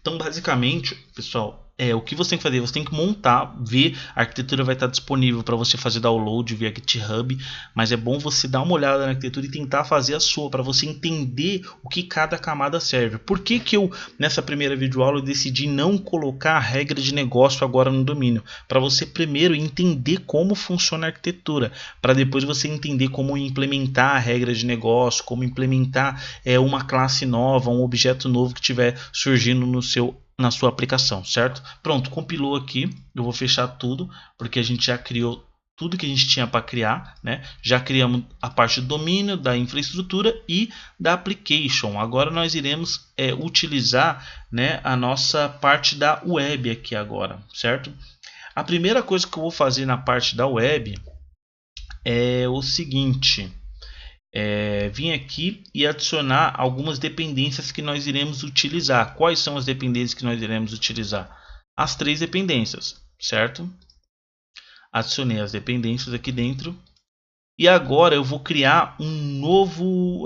Então, basicamente, pessoal, o que você tem que fazer? Você tem que montar, ver, a arquitetura vai estar disponível para você fazer download via GitHub, mas é bom você dar uma olhada na arquitetura e tentar fazer a sua, para você entender o que cada camada serve. Por que que eu, nessa primeira videoaula, eu decidi não colocar a regra de negócio agora no domínio? Para você primeiro entender como funciona a arquitetura, para depois você entender como implementar a regra de negócio, como implementar uma classe nova, um objeto novo que estiver surgindo na sua aplicação, certo? Pronto, compilou aqui. Eu vou fechar tudo, porque a gente já criou tudo que a gente tinha para criar, né? Já criamos a parte do domínio, da infraestrutura e da application. Agora nós iremos utilizar, né, a nossa parte da web aqui agora, certo? A primeira coisa que eu vou fazer na parte da web é o seguinte: vim aqui e adicionar algumas dependências que nós iremos utilizar. Quais são as dependências que nós iremos utilizar? As 3 dependências, certo? Adicionei as dependências aqui dentro. E agora eu vou criar um novo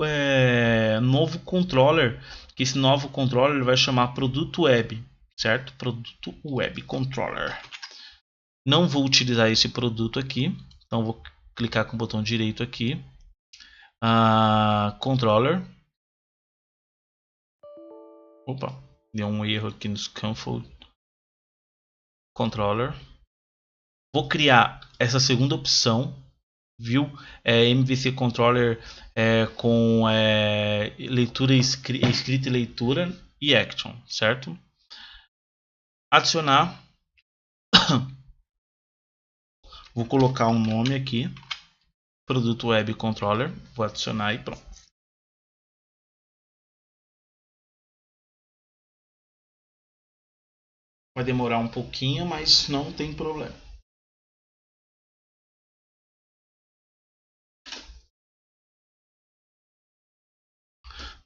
controller, que esse novo controller vai chamar produto web, certo? Produto web controller. Não vou utilizar esse produto aqui, então vou clicar com o botão direito aqui, controller. Opa, deu um erro aqui no scaffold. Controller. Vou criar essa segunda opção, viu? MVC Controller com leitura, escrita e leitura e action, certo? Adicionar. Vou colocar um nome aqui, produto web controller, vou adicionar e pronto. Vai demorar um pouquinho, mas não tem problema.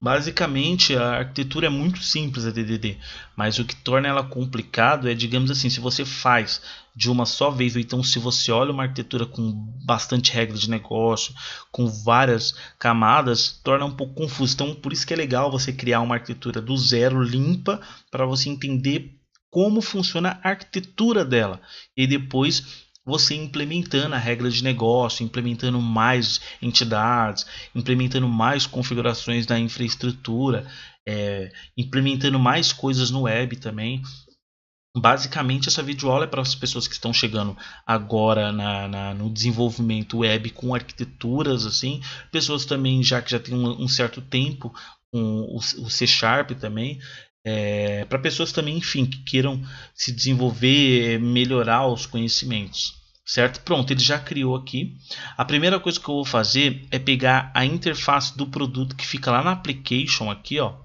Basicamente, a arquitetura é muito simples a DDD, mas o que torna ela complicado é, digamos assim, se você faz de uma só vez, ou então se você olha uma arquitetura com bastante regras de negócio, com várias camadas, torna um pouco confuso. Então, por isso que é legal você criar uma arquitetura do zero, limpa, para você entender como funciona a arquitetura dela. E depois você implementando a regra de negócio, implementando mais entidades, implementando mais configurações da infraestrutura, implementando mais coisas no web também. Basicamente, essa videoaula é para as pessoas que estão chegando agora no desenvolvimento web com arquiteturas, assim, pessoas também já que já têm um certo tempo com o C# também. Para pessoas também, enfim, que queiram se desenvolver, melhorar os conhecimentos, certo? Pronto, ele já criou aqui. A primeira coisa que eu vou fazer é pegar a interface do produto que fica lá na application aqui, ó.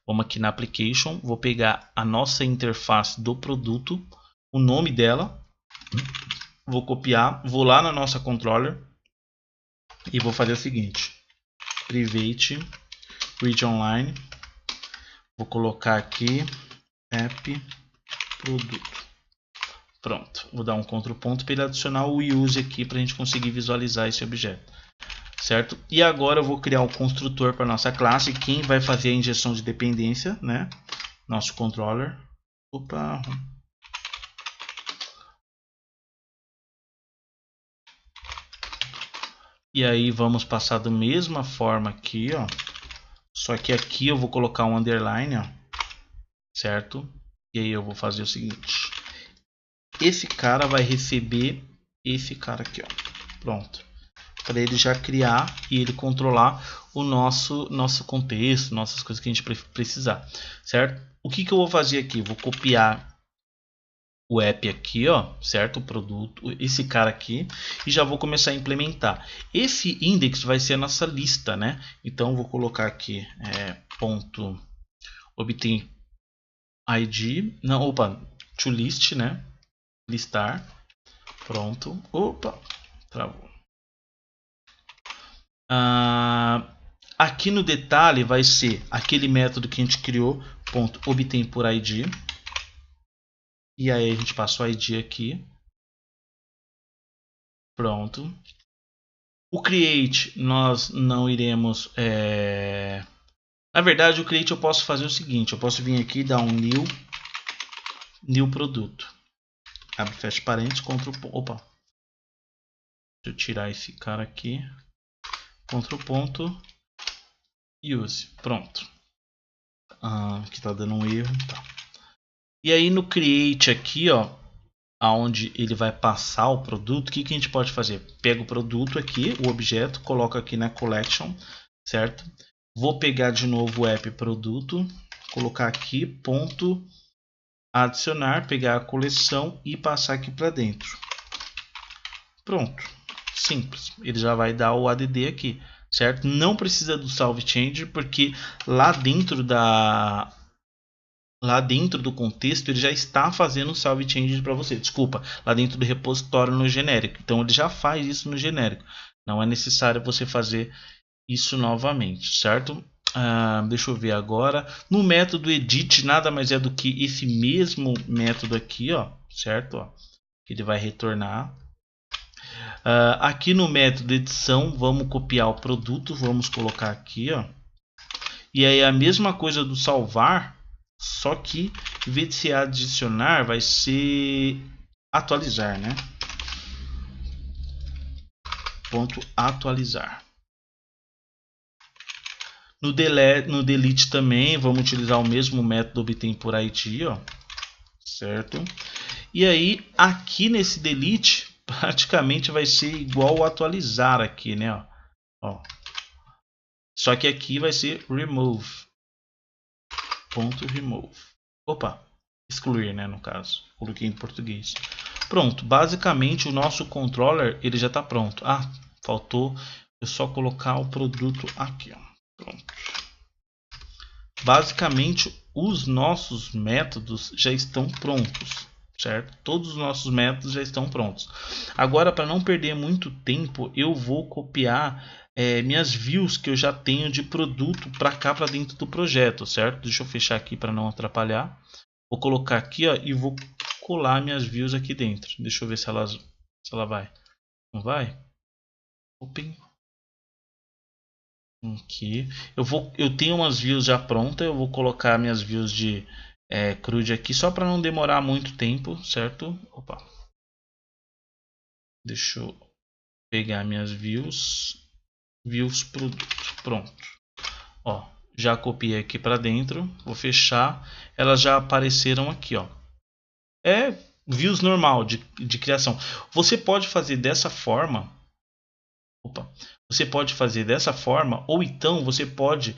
Vamos aqui na application, vou pegar a nossa interface do produto, o nome dela, vou copiar, vou lá na nossa controller e vou fazer o seguinte: private read online. Vou colocar aqui app produto. Pronto. Vou dar um Ctrl ponto para ele adicionar o use aqui para a gente conseguir visualizar esse objeto. Certo? E agora eu vou criar o construtor para nossa classe. Quem vai fazer a injeção de dependência, né? Nosso controller. Opa. E aí vamos passar da mesma forma aqui, ó. Só que aqui eu vou colocar um underline, ó, certo? E aí eu vou fazer o seguinte: esse cara vai receber esse cara aqui, ó. Pronto. Para ele já criar e ele controlar o nosso contexto, nossas coisas que a gente precisar, certo? O que eu vou fazer aqui? Vou copiar o app aqui, ó, certo? O produto, esse cara aqui, e já vou começar a implementar. Esse index vai ser a nossa lista, né? Então vou colocar aqui ponto obtain id, não, opa, to list, né? Listar, pronto. Opa, travou. Aqui no detalhe vai ser aquele método que a gente criou, ponto obtain por id. E aí a gente passa o id aqui. Pronto. O create nós não iremos... Na verdade, o create eu posso fazer o seguinte: eu posso vir aqui e dar um new produto. Abre, fecha parênteses, opa. Deixa eu tirar esse cara aqui. Ctrl ponto use. Pronto. Aqui tá dando um erro. Tá. E aí no create aqui, ó, aonde ele vai passar o produto, o que a gente pode fazer? Pega o produto aqui, o objeto, coloca aqui na collection, certo? Vou pegar de novo o app produto, colocar aqui, ponto, adicionar, pegar a coleção e passar aqui para dentro. Pronto, simples. Ele já vai dar o add aqui, certo? Não precisa do salve change, porque lá dentro do contexto ele já está fazendo o salve change para você. Desculpa, lá dentro do repositório no genérico. Então ele já faz isso no genérico. Não é necessário você fazer isso novamente, certo? Deixa eu ver agora. No método edit nada mais é do que esse mesmo método aqui, ó, certo? Ó, que ele vai retornar. Aqui no método edição, vamos copiar o produto, vamos colocar aqui, ó. E aí a mesma coisa do salvar, só que em vez de ser adicionar, vai ser atualizar, né? Ponto atualizar. No delete também, vamos utilizar o mesmo método obtém por ID, ó. Certo? E aí, aqui nesse delete, praticamente vai ser igual ao atualizar aqui, né? Ó. Só que aqui vai ser remove. Ponto remove. Opa, excluir, né, no caso. Coloquei em português. Pronto, basicamente o nosso controller ele já está pronto. Faltou eu só colocar o produto aqui, ó. Pronto. Basicamente os nossos métodos já estão prontos, certo? Todos os nossos métodos já estão prontos. Agora, para não perder muito tempo, eu vou copiar minhas views que eu já tenho de produto para cá, para dentro do projeto, certo? Deixa eu fechar aqui para não atrapalhar. Vou colocar aqui, ó, e vou colar minhas views aqui dentro. Deixa eu ver se ela vai. Não vai? Open. Aqui. Eu tenho umas views já prontas. Eu vou colocar minhas views de CRUD aqui só para não demorar muito tempo, certo? Opa. Deixa eu pegar minhas views. Views produto. Pronto. Ó, já copiei aqui para dentro. Vou fechar. Elas já apareceram aqui, ó. Views normal de criação. Você pode fazer dessa forma. Você pode fazer dessa forma, ou então você pode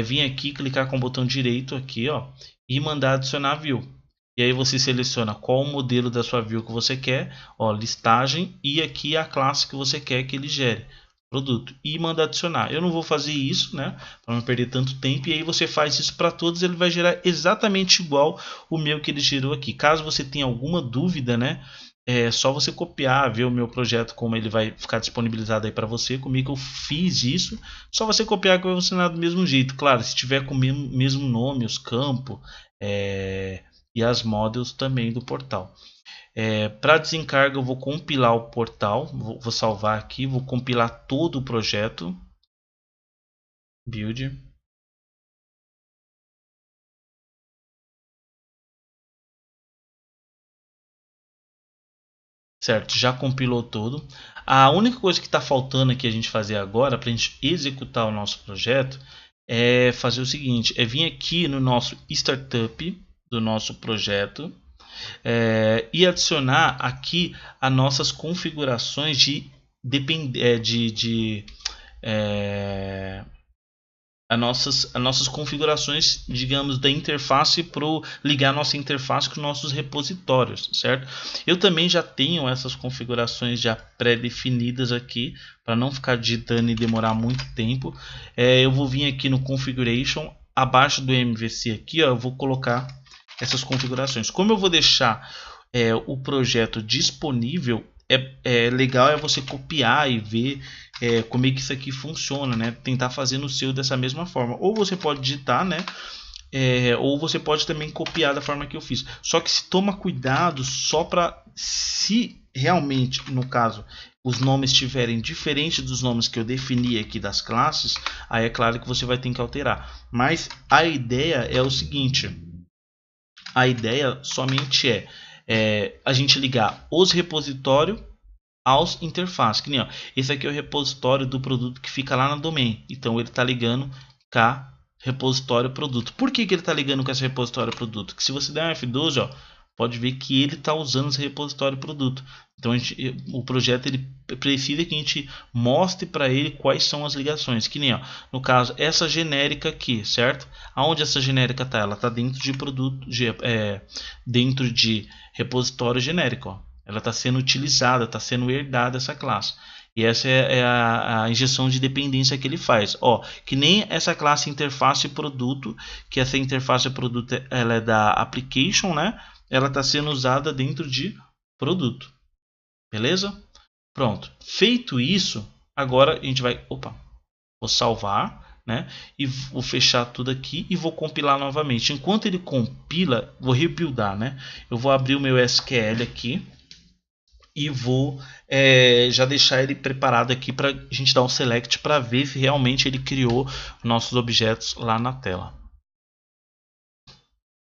vir aqui, clicar com o botão direito aqui, ó, e mandar adicionar view. E aí você seleciona qual o modelo da sua view que você quer, ó, listagem, e aqui a classe que você quer que ele gere, produto, e manda adicionar. Eu não vou fazer isso, né, para não perder tanto tempo, e aí você faz isso para todos, ele vai gerar exatamente igual o meu que ele gerou aqui. Caso você tenha alguma dúvida, né, é só você copiar, ver o meu projeto como ele vai ficar disponibilizado aí para você. Comigo eu fiz isso, só você copiar que vai funcionar do mesmo jeito. Claro, se tiver com o mesmo nome, os campos e as models também do portal. Para desencarga eu vou compilar o portal, vou salvar aqui, vou compilar todo o projeto. Build. Certo, já compilou todo. A única coisa que está faltando aqui a gente fazer agora, para a gente executar o nosso projeto, é fazer o seguinte: vir aqui no nosso startup do nosso projeto e adicionar aqui as nossas configurações as nossas configurações, digamos, da interface para ligar nossa interface com nossos repositórios, certo? Eu também já tenho essas configurações já pré-definidas aqui, para não ficar digitando e demorar muito tempo. Eu vou vir aqui no Configuration, abaixo do MVC aqui, ó, eu vou colocar essas configurações. Como eu vou deixar o projeto disponível, legal você copiar e ver como é que isso aqui funciona, né? Tentar fazer no seu dessa mesma forma. Ou você pode digitar, né? Ou você pode também copiar da forma que eu fiz. Só que se toma cuidado só para, se realmente, no caso, os nomes estiverem diferentes dos nomes que eu defini aqui das classes, aí é claro que você vai ter que alterar. Mas a ideia é o seguinte: a ideia somente a gente ligar os repositórios aos interfaces. Que nem, ó, esse aqui é o repositório do produto que fica lá na domain. Então ele está ligando com repositório produto. Por que ele está ligando com esse repositório produto? Que se você der um F12, ó, pode ver que ele está usando esse repositório produto. Então o projeto ele precisa que a gente mostre para ele quais são as ligações. Que nem, ó, no caso, essa genérica aqui, certo? Aonde essa genérica está? Ela está dentro de produto, dentro de repositório genérico, ó. Ela está sendo utilizada, está sendo herdada essa classe. E essa é a injeção de dependência que ele faz. Ó, que nem essa classe interface produto, que essa interface produto ela é da application, né? Ela está sendo usada dentro de produto. Beleza? Pronto. Feito isso, agora a gente vai... vou salvar, né? E vou fechar tudo aqui e vou compilar novamente. Enquanto ele compila, vou rebuildar, né? Eu vou abrir o meu SQL aqui e vou já deixar ele preparado aqui para a gente dar um select para ver se realmente ele criou nossos objetos lá na tela.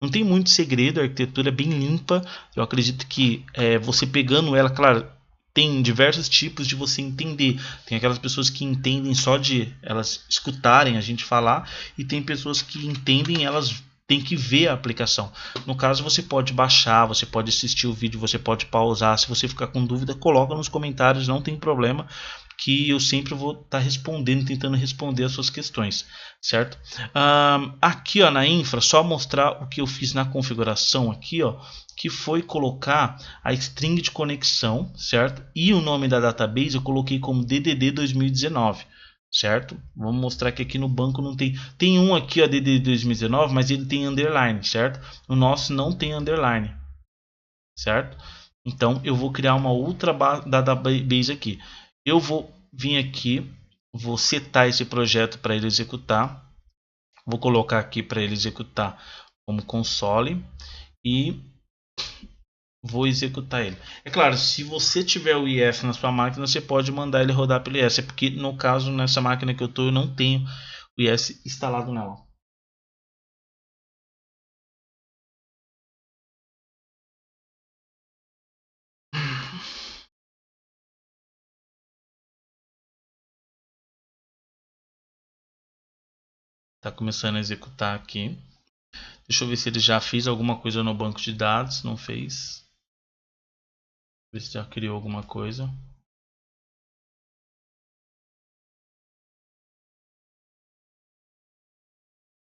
Não tem muito segredo, a arquitetura é bem limpa. Eu acredito que você pegando ela, claro, tem diversos tipos de você entender. Tem aquelas pessoas que entendem só de elas escutarem a gente falar, e tem pessoas que entendem, elas têm que ver a aplicação. No caso, você pode baixar, você pode assistir o vídeo, você pode pausar. Se você ficar com dúvida, coloca nos comentários, não tem problema, que eu sempre vou estar respondendo, tentando responder as suas questões, certo? Aqui, ó, na infra, só mostrar o que eu fiz na configuração aqui, ó, que foi colocar a string de conexão, certo? E o nome da database eu coloquei como DDD 2019, certo? Vamos mostrar que aqui no banco não tem. Tem um aqui, ó, DDD 2019, mas ele tem underline, certo? O nosso não tem underline, certo? Então eu vou criar uma outra database aqui. Eu vou vir aqui, vou setar esse projeto para ele executar. Vou colocar aqui para ele executar como console e vou executar ele. É claro, se você tiver o IF na sua máquina, você pode mandar ele rodar pelo IS, porque no caso, nessa máquina que eu estou, eu não tenho o IS instalado nela. Está começando a executar aqui. Deixa eu ver se ele já fez alguma coisa no banco de dados. Não fez. Ver se já criou alguma coisa.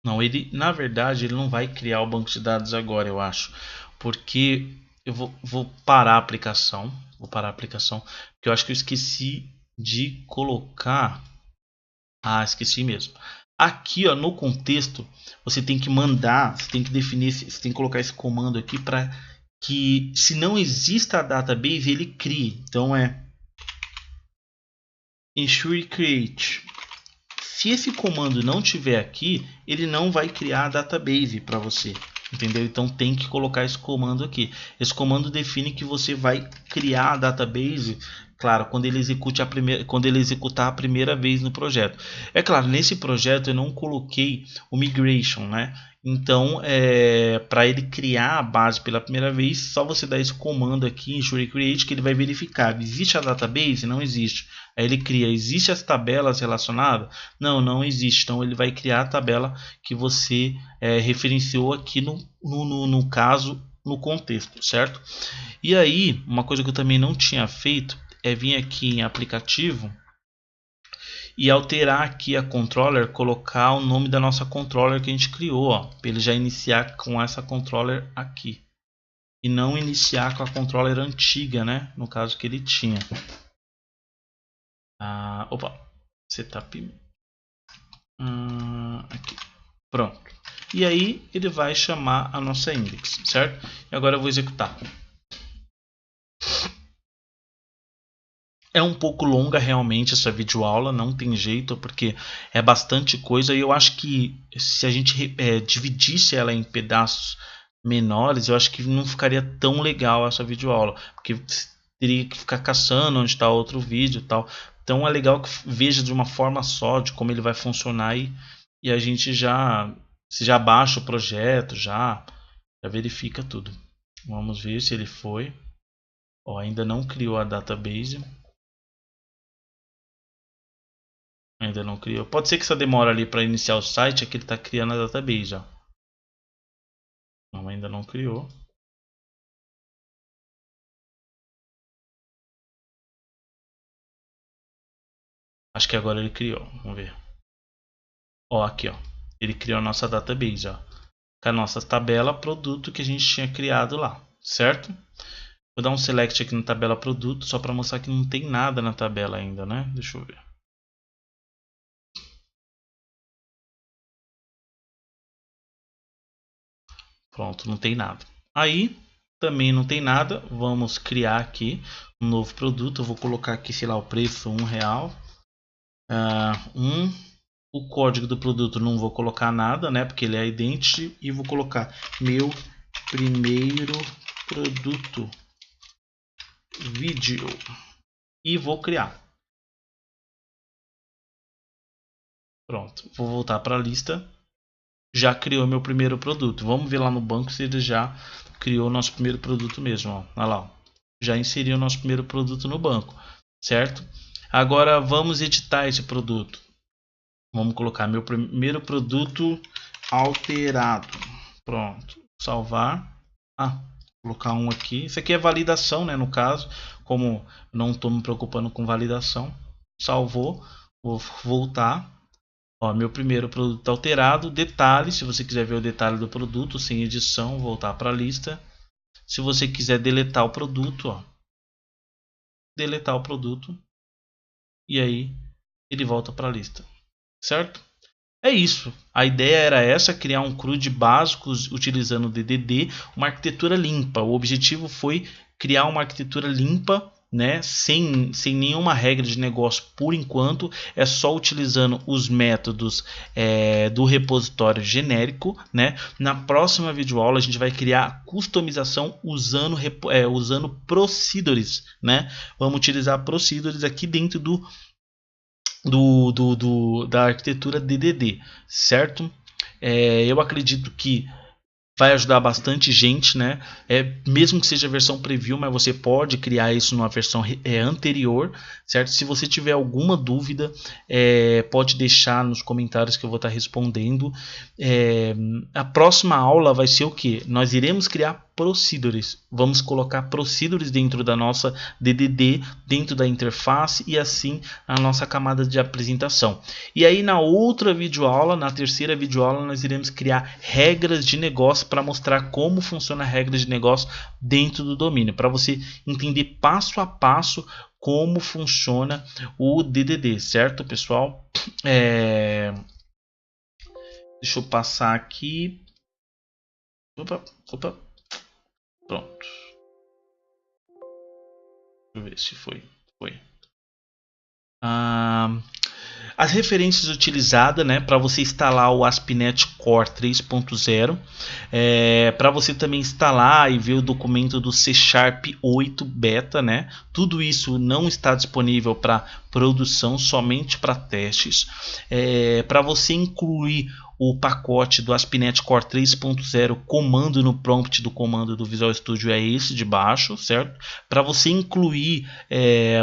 Não, ele, na verdade, ele não vai criar o banco de dados agora, eu acho. Porque eu vou parar a aplicação. Vou parar a aplicação. Porque eu acho que eu esqueci de colocar. Ah, esqueci mesmo. Aqui, ó, no contexto, você tem que mandar, você tem que definir, você tem que colocar esse comando aqui para que, se não exista a database, ele crie. Então é ensure create. Se esse comando não tiver aqui, ele não vai criar a database para você. Entendeu? Então tem que colocar esse comando aqui. Esse comando define que você vai criar a database, claro, quando ele executar a primeira vez no projeto. É claro, nesse projeto eu não coloquei o migration, né? Então, para ele criar a base pela primeira vez, só você dar esse comando aqui em Ensure Create, que ele vai verificar. Existe a database? Não existe. Aí ele cria. Existe as tabelas relacionadas? Não, não existe. Então ele vai criar a tabela que você referenciou aqui no caso, no contexto, certo? E aí, uma coisa que eu também não tinha feito é vir aqui em aplicativo e alterar aqui a controller, colocar o nome da nossa controller que a gente criou, para ele já iniciar com essa controller aqui e não iniciar com a controller antiga, né? No caso que ele tinha. Opa, setup aqui, pronto. E aí ele vai chamar a nossa index, certo? E agora eu vou executar. É um pouco longa realmente essa videoaula, não tem jeito, porque é bastante coisa. E eu acho que se a gente dividisse ela em pedaços menores, eu acho que não ficaria tão legal essa videoaula, porque teria que ficar caçando onde está outro vídeo e tal. Então é legal que veja de uma forma só de como ele vai funcionar e a gente já baixa o projeto, já verifica tudo. Vamos ver se ele foi. Ó, ainda não criou a database. Ainda não criou. Pode ser que essa demora ali para iniciar o site é que ele está criando a database já. Não, ainda não criou. Acho que agora ele criou. Vamos ver. Ó, aqui, ó. Ele criou a nossa database, ó. Com a nossa tabela produto que a gente tinha criado lá, certo? Vou dar um select aqui na tabela produto só para mostrar que não tem nada na tabela ainda, né? Deixa eu ver. Pronto, não tem nada. Aí também não tem nada. Vamos criar aqui um novo produto. Eu vou colocar aqui, sei lá, o preço R$1. O código do produto não vou colocar nada, né? Porque ele é idêntico. E vou colocar meu primeiro produto vídeo. e vou criar. Pronto, vou voltar para a lista. Já criou meu primeiro produto. Vamos ver lá no banco se ele já criou o nosso primeiro produto mesmo. Ó. Olha lá, já inseriu o nosso primeiro produto no banco, certo? Agora vamos editar esse produto. Vamos colocar meu primeiro produto alterado. Pronto, salvar. Colocar um aqui. Isso aqui é validação, né? No caso, como não estou me preocupando com validação, salvou. Vou voltar. Ó, meu primeiro produto alterado. Detalhe, se você quiser ver o detalhe do produto sem edição, voltar para a lista. Se você quiser deletar o produto, ó, deletar o produto e aí ele volta para a lista, certo? É isso. A ideia era essa, criar um CRUD básico utilizando o DDD, uma arquitetura limpa. O objetivo foi criar uma arquitetura limpa, né, sem nenhuma regra de negócio por enquanto. É só utilizando os métodos do repositório genérico, né? Na próxima videoaula a gente vai criar customização usando procedures, né? Vamos utilizar procedures aqui dentro da arquitetura DDD, certo? Eu acredito que vai ajudar bastante gente, né? Mesmo que seja a versão preview, mas você pode criar isso numa versão anterior, certo? Se você tiver alguma dúvida, pode deixar nos comentários que eu vou estar respondendo. A próxima aula vai ser o que? Nós iremos criar procedures. Vamos colocar procedures dentro da nossa DDD, dentro da interface e assim a nossa camada de apresentação. E aí na outra videoaula, na terceira videoaula, nós iremos criar regras de negócio para mostrar como funciona a regra de negócio dentro do domínio, para você entender passo a passo como funciona o DDD, certo, pessoal? Deixa eu passar aqui. Opa. Pronto. Deixa eu ver se foi. As referências utilizadas, né, para você instalar o ASP.NET Core 3.0, para você também instalar e ver o documento do C# 8 Beta, né, tudo isso não está disponível para produção, somente para testes. Para você incluir o pacote do ASP.NET Core 3.0, comando no prompt do comando do Visual Studio é esse de baixo, certo? Para você incluir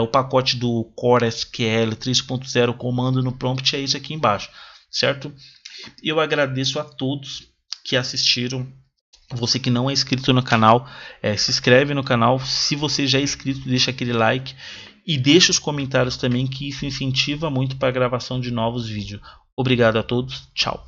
o pacote do Core SQL 3.0, comando no prompt é esse aqui embaixo, certo? Eu agradeço a todos que assistiram. Você que não é inscrito no canal, se inscreve no canal. Se você já é inscrito, deixa aquele like e deixa os comentários também, que isso incentiva muito para a gravação de novos vídeos. Obrigado a todos, tchau.